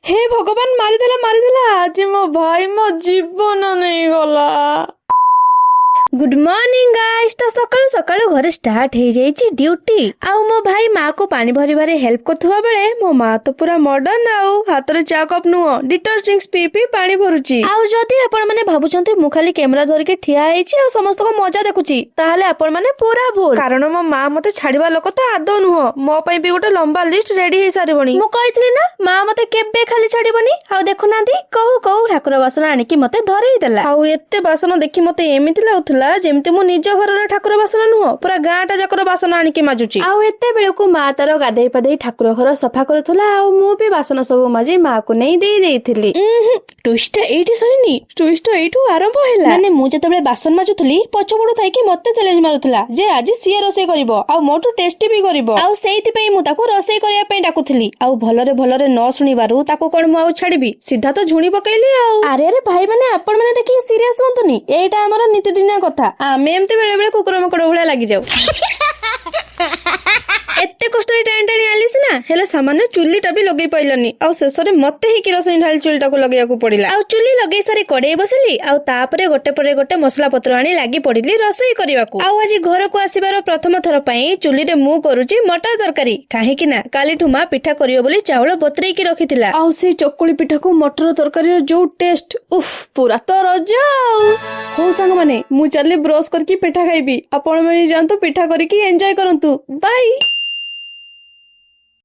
हे भगवान मारिदेला आज मो भाई मो जीवन नहीं गला। Good morning guys. तो सकाळु सकाळु घरे स्टार्ट हो जाइए ड्यूटी। आउ मो भाई माँ को पानी भरिबारे हेल्प करथुवा बेले मो माँ तो पूरा मॉडर्न आउ हाथ रे चा कप नुह डिटर्जेंट पी पी पानी भरुची। आउ जदी आपण माने भाबुचंती मु खाली कैमरा धरि के ठिया आइछि आ समस्त को मजा देखुची ताहाले आपण माने पूरा भूल, कारण मो माँ मते छाड़ीबा लोक तो आदौ नुह। मो पई भी गोटे लंबा लिस्ट रेडी हे सारिबणी। मु कहितली ना माँ मते केबे खाली छाड़ीबनी। आउ देखु नांदी कहू कहू ठाकुर बासन आनिकी मते धरेई देला। आउ एत्ते बासन देखि मते एमिति लाउथला जेमती मो निज घर ठाकुर बासन नुह पूरा गाँटा जाकर बासन आनिकी माजुची। आउ एते बेलकु माँ तार गाधेई पाधेई ठाकुर घर सफा करुथला। आउ मु भी बासन सब माजी माँ को नहीं देई देइथिली। ट्विस्ट एठी सरीनी, ट्विस्ट एठू आरंभ हैला। माने मु जतबे बासन माजुथली पछपडु थाई कि मते चैलेंज मारुथला जे आज सिए रोसई करिवो आउ मोटू टेस्टी भी करिवो। आउ सेइति पई मु ताको रोसई करिया पई डाकुथली। आउ भलरे न सुनिबारु ताको कोन मु आउ छाड़ीबी सीधा तो झुणी पकैली। आउ अरे अरे भाई माने आपण माने देखि सीरियस होंतुनी, एटा हमर नित्यदिनिया कथा। आमे एमते बेले बेले कुकुर मकड़ भलिया लागि जाऊ। एते कष्ट टाणी टाणी आली सिना हेले सामान्य चुलीटा भी लगे पाइलनी। आउ शेषरे मते ही किरोसिन ढाली चुलीटा को लगेया को पड़िला। आउ चुली लगे सारी कड़ेई बसिली। आउ तापरे गोटे परे गोटे मसला पत्र आनी लागि पड़िली रसोई करिवाकू। आउ आज घर को आसीबार प्रथम थर पई चुली रे मु करूची मटर तरकारी। काहे कि ना काली ठुमा पिठा करियो बोली चावल बतरेई की रखिथिला। आउ से चकुली पिठा को मटर तरकारी रो जो टेस्ट उफ पूरा तो रजा। हो संग माने मु चली ब्रश करके पिठा खाइबी। आपण माने जानतो पिठा करके एन्जॉय करंतु। बाय।